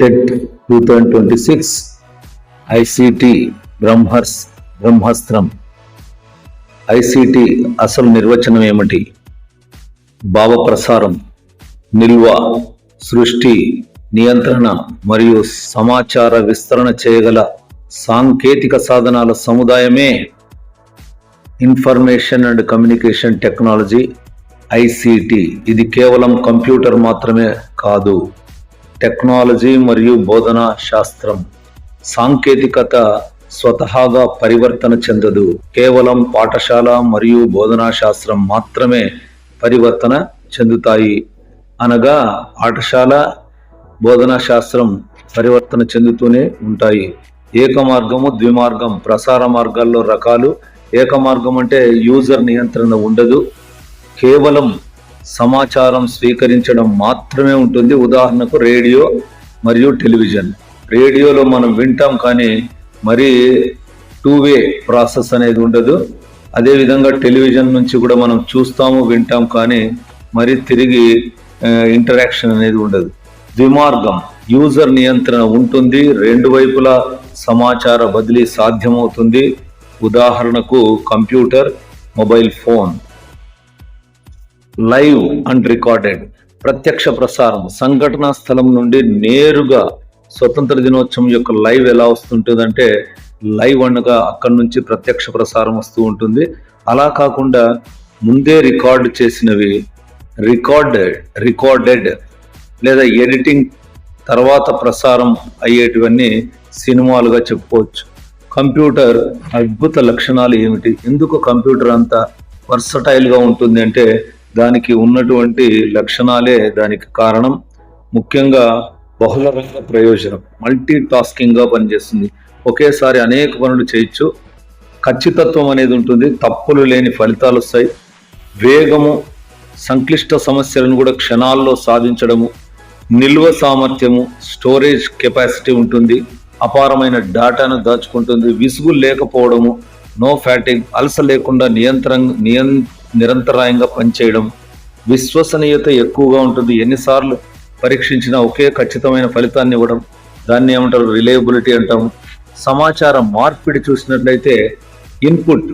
TET 2026 ICT బ్రహ్మాస్త్రం. ICT అసలు నిర్వచనం ఏమిటి? భావప్రసారం, నిల్వ, సృష్టి, నియంత్రణ మరియు సమాచార విస్తరణ చేయగల సాంకేతిక సాధనాల సముదాయమే information and communication technology, ICT. ఇది కేవలం కంప్యూటర్ మాత్రమే కాదు, టెక్నాలజీ మరియు బోధనా శాస్త్రం. సాంకేతికత స్వతహాగా పరివర్తన చెందదు, కేవలం పాఠశాల మరియు బోధనా శాస్త్రం మాత్రమే పరివర్తన చెందుతాయి. అనగా పాఠశాల, బోధనా శాస్త్రం పరివర్తన చెందుతూనే ఉంటాయి. ఏకమార్గము, ద్విమార్గం ప్రసార మార్గాల్లో రకాలు. ఏకమార్గం అంటే యూజర్ నియంత్రణ ఉండదు, కేవలం సమాచారం స్వీకరించడం మాత్రమే ఉంటుంది. ఉదాహరణకు రేడియో మరియు టెలివిజన్. రేడియోలో మనం వింటాం, కానీ మరి టూ వే ప్రాసెస్ అనేది ఉండదు. అదేవిధంగా టెలివిజన్ నుంచి కూడా మనం చూస్తాము, వింటాం, కానీ మరి తిరిగి ఇంటరాక్షన్ అనేది ఉండదు. ద్విమార్గం, యూజర్ నియంత్రణ ఉంటుంది, రెండు వైపులా సమాచార బదిలీ సాధ్యమవుతుంది. ఉదాహరణకు computer, mobile phone. Live and recorded, ప్రత్యక్ష ప్రసారం. సంఘటనా స్థలం నుండి నేరుగా స్వతంత్ర దినోత్సవం యొక్క లైవ్ ఎలా వస్తుంటుందంటే, లైవ్ అనగా అక్కడి నుంచి ప్రత్యక్ష ప్రసారం వస్తూ ఉంటుంది. అలా కాకుండా ముందే రికార్డు చేసినవి రికార్డెడ్ లేదా ఎడిటింగ్ తర్వాత ప్రసారం అయ్యేటివన్నీ సినిమాలుగా చెప్పుకోవచ్చు. కంప్యూటర్ అద్భుత లక్షణాలు ఏమిటి? ఎందుకు కంప్యూటర్ అంత వర్సటైల్గా ఉంటుంది అంటే దానికి ఉన్నటువంటి లక్షణాలే దానికి కారణం. ముఖ్యంగా బహుళ రంగ ప్రయోజనం, మల్టీ టాస్కింగ్గా పనిచేస్తుంది, ఒకేసారి అనేక పనులు చేయొచ్చు. ఖచ్చితత్వం అనేది ఉంటుంది, తప్పులు లేని ఫలితాలు వస్తాయి. వేగము, సంక్లిష్ట సమస్యలను కూడా క్షణాల్లో సాధించడము. నిల్వ సామర్థ్యము, స్టోరేజ్ కెపాసిటీ ఉంటుంది. అపారమైన డేటాను దాచుకుంటుంది. విసుగు లేకపోవడము, నో ఫ్యాటింగ్, అలస లేకుండా నిరంతరాయంగా పనిచేయడం. విశ్వసనీయత ఎక్కువగా ఉంటుంది, ఎన్నిసార్లు పరీక్షించినా ఒకే ఖచ్చితమైన ఫలితాన్ని ఇవ్వడం. దాన్ని ఏమంటారు? రిలయబిలిటీ అంటాము. సమాచార మార్పిడి చూసినట్లయితే ఇన్పుట్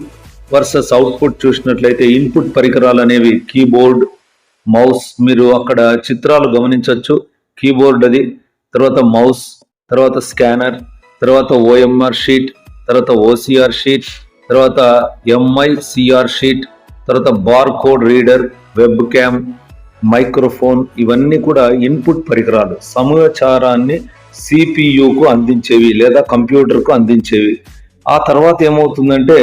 వర్సెస్ అవుట్పుట్ చూసినట్లయితే ఇన్పుట్ పరికరాలు అనేవి కీబోర్డ్, మౌస్. మీరు అక్కడ చిత్రాలు గమనించవచ్చు. కీబోర్డ్ అది, తర్వాత మౌస్, తర్వాత స్కానర్, తర్వాత ఓఎంఆర్ షీట్, తర్వాత ఓసిఆర్ షీట్, తర్వాత ఎంఐసిఆర్ షీట్, తర్వాత bar code reader, web cam, microphone. ఇవన్నీ కూడా ఇన్పుట్ పరికరాలు, సమాచారాన్ని సిపియుకు అందించేవి లేదా కంప్యూటర్కు అందించేవి. ఆ తర్వాత ఏమవుతుందంటే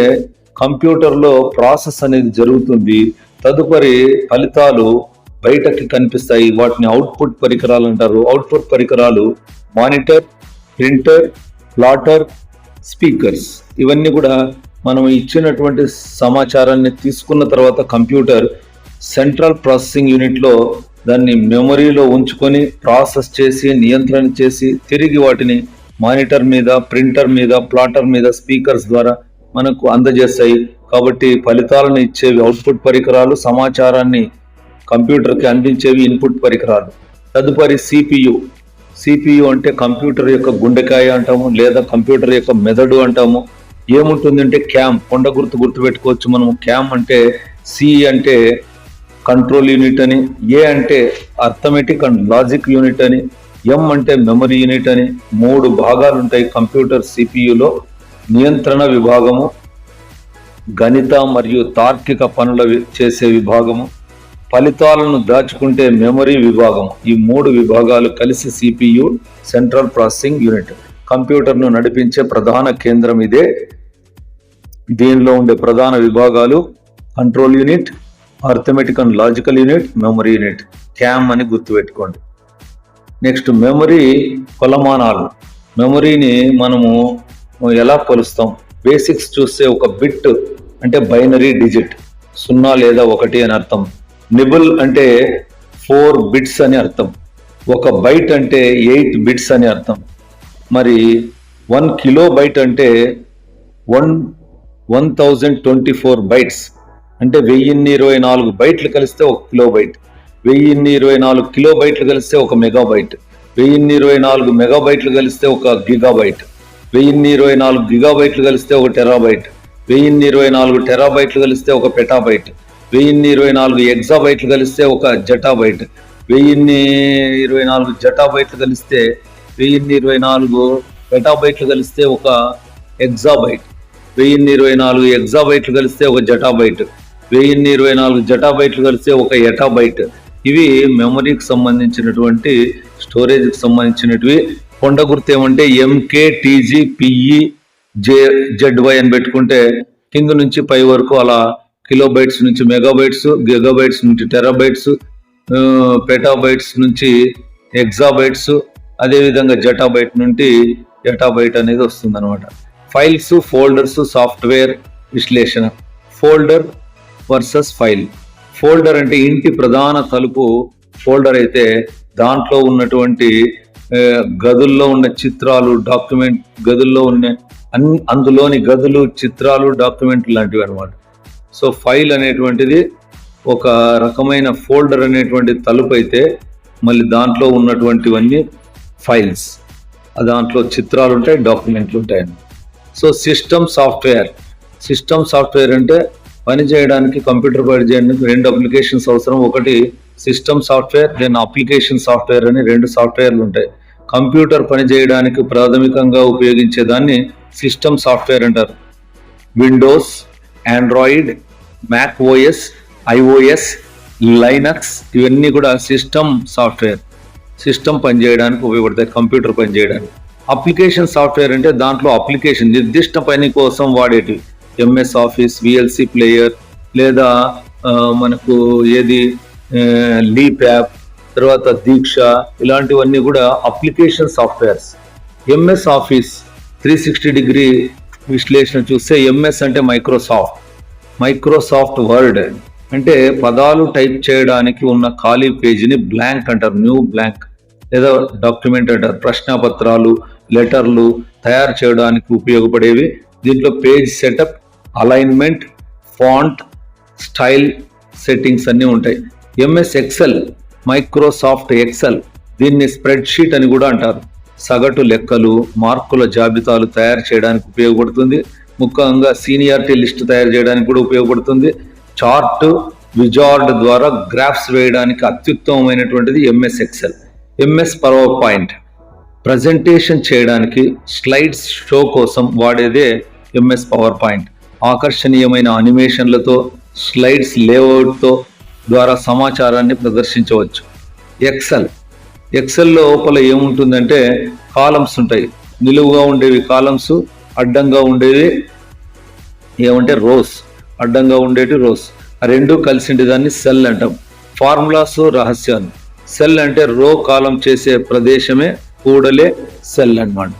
కంప్యూటర్లో ప్రాసెస్ అనేది జరుగుతుంది. తదుపరి ఫలితాలు బయటకి కనిపిస్తాయి. వాటిని అవుట్పుట్ పరికరాలు అంటారు. అవుట్పుట్ పరికరాలు మానిటర్, ప్రింటర్, ప్లాటర్, స్పీకర్స్. ఇవన్నీ కూడా మనం ఇచ్చినటువంటి సమాచారాన్ని తీసుకున్న తర్వాత కంప్యూటర్ సెంట్రల్ ప్రాసెసింగ్ యూనిట్లో దాన్ని మెమరీలో ఉంచుకొని ప్రాసెస్ చేసి, నియంత్రణ చేసి, తిరిగి వాటిని మానిటర్ మీద, ప్రింటర్ మీద, ప్లాటర్ మీద, స్పీకర్స్ ద్వారా మనకు అందజేస్తాయి. కాబట్టి ఫలితాలను ఇచ్చేవి అవుట్పుట్ పరికరాలు, సమాచారాన్ని కంప్యూటర్కి అందించేవి ఇన్పుట్ పరికరాలు. తదుపరి సిపియు అంటే కంప్యూటర్ యొక్క గుండెకాయ అంటాము, లేదా కంప్యూటర్ యొక్క మెదడు అంటాము. ఏముంటుందంటే క్యామ్, కొండ గుర్తు పెట్టుకోవచ్చు మనం. క్యామ్ అంటే, సి అంటే కంట్రోల్ యూనిట్ అని, ఏ అంటే అర్థమెటిక్ అండ్ లాజిక్ యూనిట్ అని, ఎం అంటే మెమరీ యూనిట్ అని. 3 భాగాలు ఉంటాయి కంప్యూటర్ సిపియులో. నియంత్రణ విభాగము, గణిత మరియు తార్కిక పనుల చేసే విభాగము, ఫలితాలను దాచుకుంటే మెమరీ విభాగం. ఈ 3 విభాగాలు కలిసి సిపియు, సెంట్రల్ ప్రాసెసింగ్ యూనిట్. కంప్యూటర్ను నడిపించే ప్రధాన కేంద్రం ఇదే. దీనిలో ఉండే ప్రధాన విభాగాలు control unit, arithmetic and logical unit, memory unit. CAM అని గుర్తుపెట్టుకోండి. నెక్స్ట్ మెమరీ కొలమానాలు. మెమరీని మనము ఎలా కొలుస్తాం? బేసిక్స్ చూస్తే ఒక బిట్ అంటే బైనరీ డిజిట్, 0 లేదా 1 అని అర్థం. నిబుల్ అంటే 4 బిట్స్ అని అర్థం. ఒక బైట్ అంటే 8 బిట్స్ అని అర్థం. మరి 1 కిలోబైట్ అంటే 1024 బైట్స్, అంటే 1024 బైట్లు కలిస్తే 1 కిలోబైట్. 1024 కిలోబైట్లు కలిస్తే 1 మెగాబైట్. 1024 మెగాబైట్లు కలిస్తే ఒక గిగాబైట్, 1024 గిగాబైట్లు కలిస్తే ఒక టెరాబైట్, 1024 టెరాబైట్లు కలిస్తే ఒక పెటాబైట్, 1024 ఎగ్జాబైట్లు కలిస్తే ఒక జటాబైట్, 1024 జటాబైట్లు కలిస్తే 1024 పెటాబైట్లు కలిస్తే ఒక ఎగ్జాబైట్, 1024 ఎగ్జాబైట్లు కలిస్తే ఒక జటాబైట్, 1024 జటాబైట్లు కలిస్తే ఒక ఎటాబైట్. ఇవి మెమరీకి సంబంధించినటువంటి స్టోరేజ్కి సంబంధించినవి. కొండ గుర్తు ఏమంటే MKTG PE JZY అని పెట్టుకుంటే కింద నుంచి పై వరకు అలా కిలోబైట్స్ నుంచి మెగాబైట్స్, గిగాబైట్స్ నుంచి టెరాబైట్స్, పెటాబైట్స్ నుంచి ఎగ్జాబైట్స్, అదేవిధంగా జటాబైట్ నుండి ఎటాబైట్ అనేది వస్తుంది అనమాట. ఫైల్స్, ఫోల్డర్స్, సాఫ్ట్వేర్ విశ్లేషణ. Folder versus file. ఫోల్డర్ అంటే ఇంటి ప్రధాన తలుపు ఫోల్డర్ అయితే దాంట్లో ఉన్నటువంటి గదుల్లో ఉన్న చిత్రాలు, డాక్యుమెంట్ గదుల్లో ఉన్న అందులోని గదులు, చిత్రాలు, డాక్యుమెంట్ లాంటివి అనమాట. సో ఫైల్ అనేటువంటిది ఒక రకమైన ఫోల్డర్ అనేటువంటి తలుపు అయితే మళ్ళీ దాంట్లో ఉన్నటువంటివన్నీ ఫైల్స్. దాంట్లో చిత్రాలు ఉంటాయి, డాక్యుమెంట్లు ఉంటాయి. So system software. System software అంటే పని చేయడానికి, కంప్యూటర్ పని చేయడానికి 2 అప్లికేషన్స్ అవసరం. ఒకటి system software, then application software అని 2 సాఫ్ట్వేర్లు ఉంటాయి. కంప్యూటర్ పని చేయడానికి ప్రాథమికంగా ఉపయోగించే దాన్ని సిస్టమ్ సాఫ్ట్వేర్ అంటారు. Windows, Android, Mac OS, iOS, Linux ఇవన్నీ కూడా సిస్టమ్ సాఫ్ట్వేర్. సిస్టమ్ పనిచేయడానికి ఉపయోగపడతాయి, కంప్యూటర్ పనిచేయడానికి. అప్లికేషన్ సాఫ్ట్వేర్ అంటే దాంట్లో అప్లికేషన్ నిర్దిష్ట పని కోసం వాడేటివి. MS ఆఫీస్, VLC ప్లేయర్, లేదా మనకు ఏది లీప్ యాప్, తర్వాత దీక్ష, ఇలాంటివన్నీ కూడా application softwares. MS office 360 degree విశ్లేషణ చూస్తే MS అంటే మైక్రోసాఫ్ట్ వర్డ్ అంటే పదాలు టైప్ చేయడానికి ఉన్న ఖాళీ పేజీని బ్లాంక్ అంటారు, న్యూ బ్లాంక్, లేదా డాక్యుమెంట్ అంటారు. ప్రశ్నపత్రాలు, లెటర్లు తయారు చేయడానికి ఉపయోగపడేవి. దీంట్లో page setup, alignment, font, style settings అన్నీ ఉంటాయి. MS ఎక్సెల్, మైక్రోసాఫ్ట్ ఎక్సెల్, దీన్ని స్ప్రెడ్ షీట్ అని కూడా అంటారు. సగటు లెక్కలు, మార్కుల జాబితాలు తయారు చేయడానికి ఉపయోగపడుతుంది. ముఖ్యంగా సీనియారిటీ లిస్ట్ తయారు చేయడానికి కూడా ఉపయోగపడుతుంది. చార్ట్, విజార్డ్ ద్వారా గ్రాఫ్స్ వేయడానికి అత్యుత్తమమైనటువంటిది MS Excel. MS PowerPoint presentation చేయడానికి, స్లైడ్స్ షో కోసం వాడేదే MS పవర్ పాయింట్. ఆకర్షణీయమైన అనిమేషన్లతో, స్లైడ్స్ లేఅవుట్తో ద్వారా సమాచారాన్ని ప్రదర్శించవచ్చు. ఎక్సెల్ లోపల ఏముంటుందంటే కాలమ్స్ ఉంటాయి. నిలువుగా ఉండేవి కాలమ్స్, అడ్డంగా ఉండేవి ఏమంటే రోస్. అడ్డంగా ఉండేటి రోస్, ఆ రెండు కలిసి దాన్ని సెల్ అంటాం. ఫార్ములాస్, రహస్యాలు. సెల్ అంటే రో కాలం చేసే ప్రదేశమే కూడలే సెల్ అన్నమాట.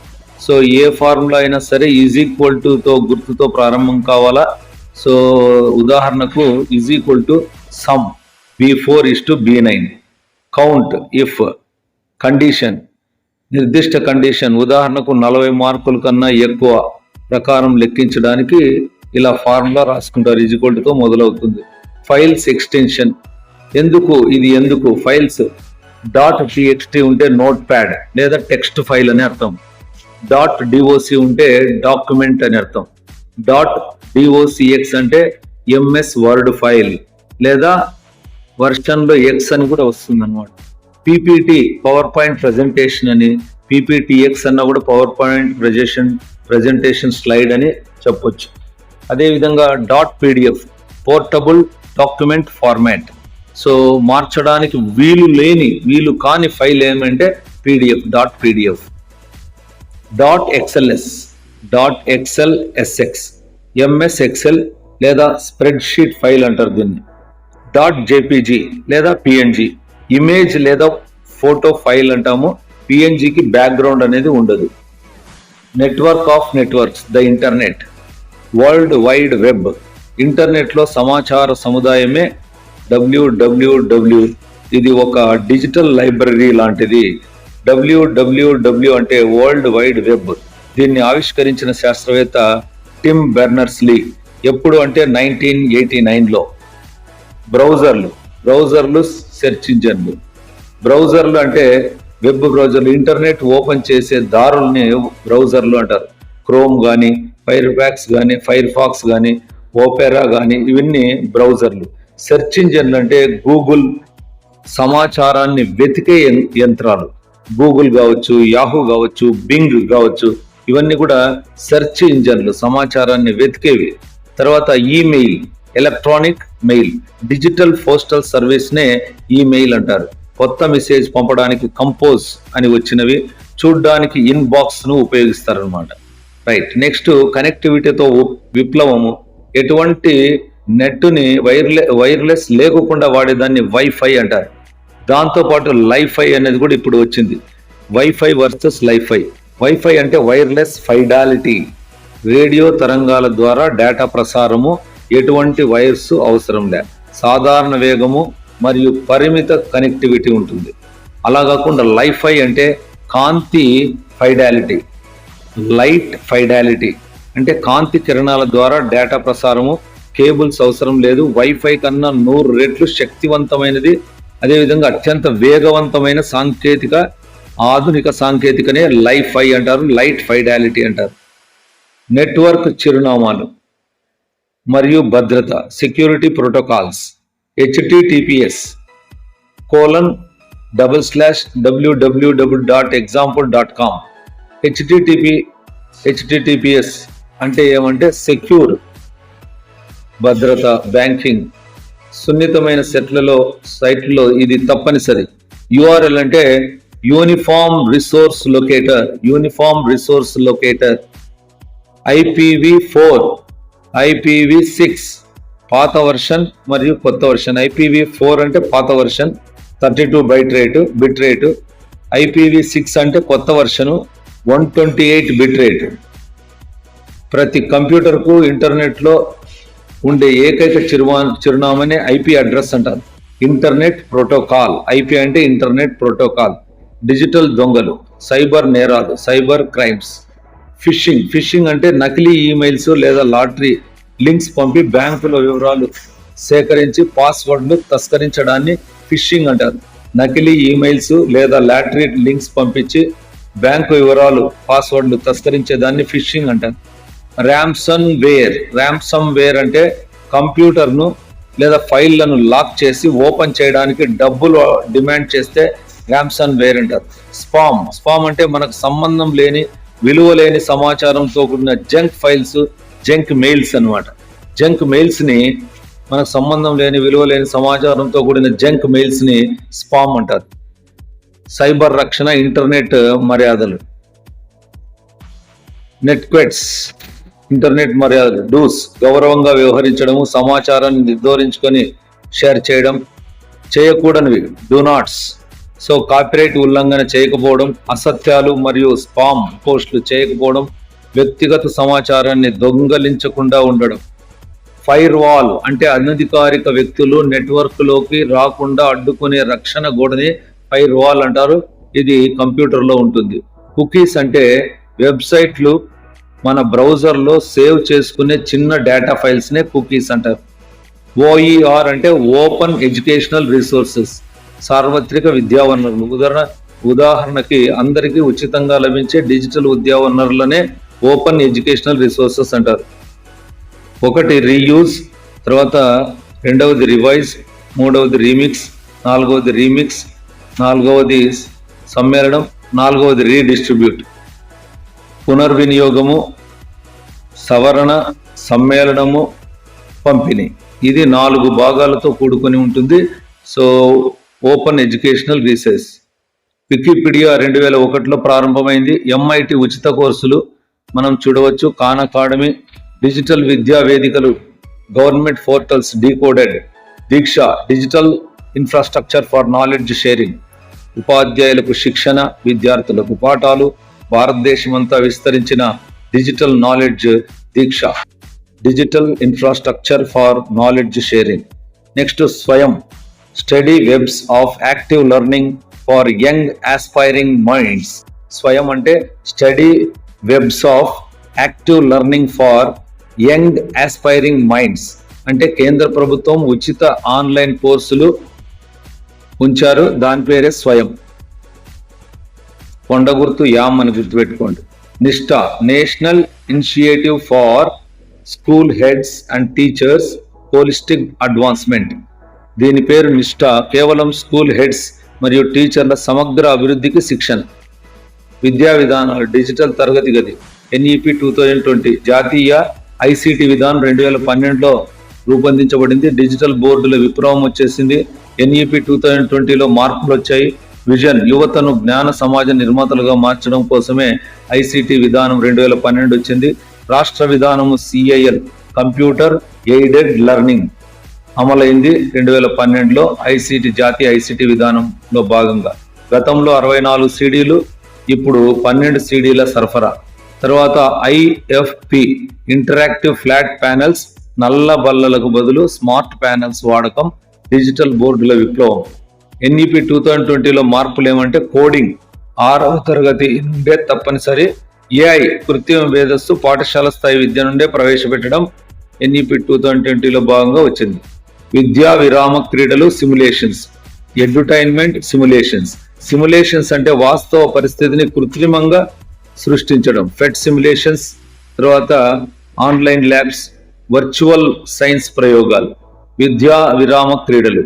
సో ఏ ఫార్ములా అయినా సరే తో గుర్తుతో ప్రారంభం కావాలా. సో ఉదాహరణకు some B4:B9, count if, condition నిర్దిష్ట కండిషన్, ఉదాహరణకు 40 మార్కుల కన్నా ఎక్కువ ప్రకారం లెక్కించడానికి ఇలా ఫార్ములా రాసుకుంటారు. తో మొదలవుతుంది. Files extension. ఎందుకు ఫైల్స్ .txt ఉంటే నోట్ ప్యాడ్ లేదా టెక్స్ట్ ఫైల్ అని అర్థం. .doc ఉంటే డాక్యుమెంట్ అని అర్థం. .docx అంటే MS వర్డ్ ఫైల్ లేదా వర్షన్లో X అని కూడా వస్తుంది అనమాట. PPT పవర్ పాయింట్ ప్రజెంటేషన్ అని, PPTX అన్న కూడా పవర్ పాయింట్ ప్రజెంటేషన్ స్లైడ్ అని చెప్పొచ్చు. అదేవిధంగా .pdf portable document format. So మార్చడానికి వీలు కాని ఫైల్ ఏమంటే PDF. .xls, MS ఎక్సెల్ లేదా స్ప్రెడ్ షీట్ ఫైల్ అంటారు దీన్ని. .jpg లేదా PNG ఇమేజ్ లేదా ఫోటో ఫైల్ అంటాము. PNGకి బ్యాక్గ్రౌండ్ అనేది ఉండదు. Network of networks, the internet, world wide web. ఇంటర్నెట్లో సమాచార సముదాయమే WWW. ఇది ఒక డిజిటల్ లైబ్రరీ లాంటిది. WWW అంటే వరల్డ్ వైడ్ వెబ్. దీన్ని ఆవిష్కరించిన శాస్త్రవేత్త టిమ్ బెర్నర్స్-లీ. ఎప్పుడు అంటే 1989లో. బ్రౌజర్లు సెర్చ్ ఇంజన్లు. బ్రౌజర్లు అంటే వెబ్ బ్రౌజర్లు, ఇంటర్నెట్ ఓపెన్ చేసే దారుల్ని బ్రౌజర్లు అంటారు. క్రోమ్ కానీ, ఫైర్ ఫాక్స్ కానీ, ఓపెరా కానీ, ఇవన్నీ బ్రౌజర్లు. సెర్చ్ ఇంజన్లు అంటే గూగుల్, సమాచారాన్ని వెతికే యంత్రాలు. గూగుల్ కావచ్చు, యాహూ కావచ్చు, బింగ్ కావచ్చు, ఇవన్నీ కూడా సెర్చ్ ఇంజన్లు, సమాచారాన్ని వెతికేవి. తర్వాత email, electronic mail, digital postal సర్వీస్నే ఈమెయిల్ అంటారు. కొత్త మెసేజ్ పంపడానికి కంపోజ్ అని వచ్చినవి, చూడ్డానికి ఇన్బాక్స్ను ఉపయోగిస్తారనమాట. రైట్. నెక్స్ట్ కనెక్టివిటీతో విప్లవము. ఎటువంటి నెట్ని వైర్లెస్ లేకుండా వాడేదాన్ని వైఫై అంటారు. దాంతోపాటు లైఫై అనేది కూడా ఇప్పుడు వచ్చింది. Wifi versus Li-Fi. వైఫై అంటే వైర్లెస్ ఫైడాలిటీ, రేడియో తరంగాల ద్వారా డేటా ప్రసారము, ఎటువంటి వైర్స్ అవసరం లే, సాధారణ వేగము మరియు పరిమిత కనెక్టివిటీ ఉంటుంది. అలా కాకుండా లైఫై అంటే కాంతి ఫైడాలిటీ, లైట్ ఫైడాలిటీ అంటే కాంతి కిరణాల ద్వారా డేటా ప్రసారము, కేబుల్స్ అవసరం లేదు. వైఫై కన్నా 100 రెట్లు శక్తివంతమైనది, అదేవిధంగా అత్యంత వేగవంతమైన ఆధునిక సాంకేతికనే లైఫై అంటారు, లైట్ ఫైడాలిటీ అంటారు. నెట్వర్క్ చిరునామాలు మరియు భద్రత, సెక్యూరిటీ ప్రోటోకాల్స్. https://www.example.com. https అంటే ఏమంటే సెక్యూర్, భద్రత, బ్యాంకింగ్, సున్నితమైన సైట్లలో ఇది తప్పనిసరి. యుఆర్ఎల్ అంటే uniform resource locator. IPv4, IPv6 పాత వర్షన్ మరియు కొత్త వర్షన్. IPv4 అంటే పాత వర్షన్, 32 బిట్ రేటు. IPv6 అంటే కొత్త వర్షను, 128 బిట్ రేటు. ప్రతి కంప్యూటర్కు ఇంటర్నెట్లో ఉండే ఏకైక చిరునామానే IP అడ్రస్ అంటారు. Internet protocol. IP అంటే ఇంటర్నెట్ ప్రోటోకాల్. డిజిటల్ దొంగలు, సైబర్ నేరాలు, సైబర్ క్రైమ్స్. ఫిషింగ్ అంటే నకిలీ ఈమెయిల్స్ లేదా లాటరీ లింక్స్ పంపి బ్యాంకుల వివరాలు సేకరించి పాస్వర్డ్లు తస్కరించడాన్ని ఫిషింగ్ అంటారు. నకిలీ ఈమెయిల్స్ లేదా లాటరీ లింక్స్ పంపించి బ్యాంకు వివరాలు, పాస్వర్డ్లు తస్కరించేదాన్ని ఫిషింగ్ అంటారు. ర్యామ్సమ్ వేర్ అంటే కంప్యూటర్ను లేదా ఫైళ్లను లాక్ చేసి ఓపెన్ చేయడానికి డబ్బులు డిమాండ్ చేస్తే ర్యామ్సమ్ వేర్ అంటారు. స్పామ్ అంటే మనకు సంబంధం లేని, విలువ లేని సమాచారంతో కూడిన జంక్ ఫైల్స్, జంక్ మెయిల్స్ అన్నమాట. జంక్ మెయిల్స్ ని, మనకు సంబంధం లేని, విలువ లేని సమాచారంతో కూడిన జంక్ మెయిల్స్ ని స్పామ్ అంటారు. సైబర్ రక్షణ, ఇంటర్నెట్ మర్యాదలు. నెట్క్వెట్స్, ఇంటర్నెట్ మర్యాదలు. డూస్, గౌరవంగా వ్యవహరించడము, సమాచారాన్ని నిర్ధారించుకొని షేర్ చేయకూడనివి. డూ నాట్స్, సో కాపీరైట్ ఉల్లంఘన చేయకపోవడం, అసత్యాలు మరియు స్పామ్ పోస్టులు చేయకపోవడం, వ్యక్తిగత సమాచారాన్ని దొంగలించకుండా ఉండడం. ఫైర్ వాల్ అంటే అనధికారిక వ్యక్తులు నెట్వర్క్లోకి రాకుండా అడ్డుకునే రక్షణ గోడని ఫైర్ వాల్ అంటారు. ఇది కంప్యూటర్లో ఉంటుంది. కుకీస్ అంటే వెబ్సైట్లు మన బ్రౌజర్లో సేవ్ చేసుకునే చిన్న డేటా ఫైల్స్నే కుకీస్ అంటారు. OER అంటే ఓపెన్ ఎడ్యుకేషనల్ రిసోర్సెస్, సార్వత్రిక విద్యా వనరులు. ఉదాహరణకి అందరికీ ఉచితంగా లభించే డిజిటల్ విద్యా వనరులనే ఓపెన్ ఎడ్యుకేషనల్ రిసోర్సెస్ అంటారు. ఒకటి రీయూజ్, తర్వాత రెండవది రివైజ్, మూడవది రీమిక్స్, నాలుగవది సమ్మేళనం, నాలుగవది రీడిస్ట్రిబ్యూట్. పునర్వినియోగము, సవరణ, సమ్మేళనము, పంపిణీ. ఇది 4 భాగాలతో కూడుకొని ఉంటుంది. So open educational research. Wikipedia 2001లో ప్రారంభమైంది. MIT ఉచిత కోర్సులు మనం చూడవచ్చు. ఖాన్ అకాడమీ, డిజిటల్ విద్యా వేదికలు, government portals, decoded. Diksha, digital infrastructure for knowledge sharing. ఉపాధ్యాయులకు శిక్షణ, విద్యార్థులకు పాఠాలు. భారతదేశమంతా విస్తరించిన digital knowledge Diksha, digital infrastructure for knowledge sharing. Next Swayam, study webs of active learning for young aspiring minds. Swayam అంటే study webs of active learning for young aspiring minds అంటే కేంద్ర ప్రభుత్వం ఉచిత ఆన్లైన్ కోర్సులు ఉంచారు, దాని పేరే స్వయం. కొండ గుర్తు యామ్ అని గుర్తుపెట్టుకోండి. Nishtha, national initiative for school heads and teachers holistic advancement. దీని పేరు నిష్ఠా. కేవలం స్కూల్ హెడ్స్ మరియు టీచర్ల సమగ్ర అభివృద్ధికి శిక్షణ. విద్యా విధానాలు, డిజిటల్ తరగతి గది NEP 2020 జాతీయ ICT విధానం 2012లో రూపొందించబడింది. డిజిటల్ బోర్డుల విప్లవం వచ్చేసింది. NEP 2020లో మార్పులు వచ్చాయి. విజన్, యువతను జ్ఞాన సమాజ నిర్మాతలుగా మార్చడం కోసమే ICT విధానం 2012 వచ్చింది. రాష్ట్ర విధానము CIL కంప్యూటర్ ఎయిడెడ్ లెర్నింగ్ అమలైంది 2012లో జాతీయ ICT విధానంలో భాగంగా. గతంలో 64 CDలు, ఇప్పుడు 12 CDల సరఫరా. తర్వాత IFP ఇంటరాక్టివ్ ఫ్లాట్ ప్యానెల్స్, నల్ల బల్లలకు బదులు స్మార్ట్ ప్యానెల్స్ వాడకం, డిజిటల్ బోర్డుల విప్లవం. NEP 2020లో మార్పులు ఏమంటే కోడింగ్ 6వ తరగతి నుండే తప్పనిసరి. AI కృత్రిమ మేధస్సు పాఠశాల స్థాయి విద్య నుండే ప్రవేశపెట్టడం NEP 2020లో భాగంగా వచ్చింది. విద్యా విరామ క్రీడలు, సిమ్యులేషన్స్, ఎడ్యుటైన్మెంట్ సిమ్యులేషన్స్. సిమ్యులేషన్స్ అంటే వాస్తవ పరిస్థితిని కృత్రిమంగా సృష్టించడం. ఫెట్ సిమ్యులేషన్స్, తర్వాత ఆన్లైన్ ల్యాబ్స్, వర్చువల్ సైన్స్ ప్రయోగాలు. విద్యా విరామ క్రీడలు,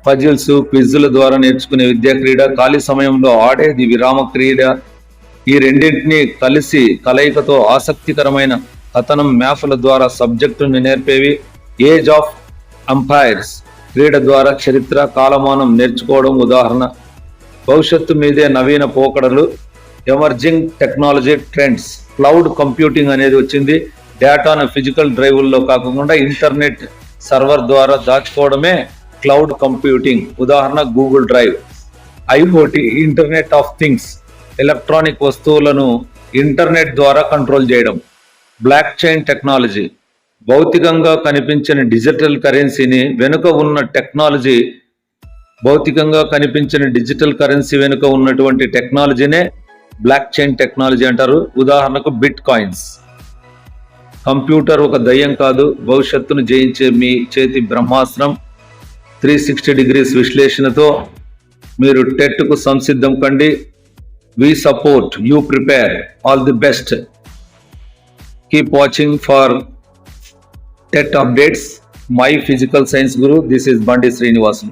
పజిల్స్, క్విజ్ల ద్వారా నేర్చుకునే విద్యా క్రీడ, ఖాళీ సమయంలో ఆడేది విరామ క్రీడ. ఈ రెండింటినీ కలిసి కలయికతో ఆసక్తికరమైన కథనం మ్యాప్ల ద్వారా సబ్జెక్టును నేర్పేవి. ఏజ్ ఆఫ్ అంపైర్స్ క్రీడ ద్వారా చరిత్ర, కాలమానం నేర్చుకోవడం ఉదాహరణ. భవిష్యత్తు మీదే నవీన పోకడలు, emerging technology trends. Cloud computing అనేది వచ్చింది. డేటాను ఫిజికల్ డ్రైవ్ల్లో కాకుండా ఇంటర్నెట్ సర్వర్ ద్వారా దాచుకోవడమే క్లౌడ్ కంప్యూటింగ్. ఉదాహరణ Google drive. IoT internet of things, electronic వస్తువులను ఇంటర్నెట్ ద్వారా కంట్రోల్ చేయడం. బ్లాక్ చైన్ టెక్నాలజీ, భౌతికంగా కనిపించిన డిజిటల్ కరెన్సీని వెనుక ఉన్న టెక్నాలజీ, భౌతికంగా కనిపించిన డిజిటల్ కరెన్సీ వెనుక ఉన్నటువంటి టెక్నాలజీనే బ్లాక్ చైన్ టెక్నాలజీ అంటారు. ఉదాహరణకు బిట్ కాయిన్స్. కంప్యూటర్ ఒక దయ్యం కాదు, భవిష్యత్తును జయించే మీ చేతి బ్రహ్మాస్త్రం. 360 degrees విశ్లేషణతో మీరు టెట్కు సంసిద్ధం కండి. We support you, prepare. All the best. Keep watching for TET updates. My physical science guru. This is Bandi Srinivasan.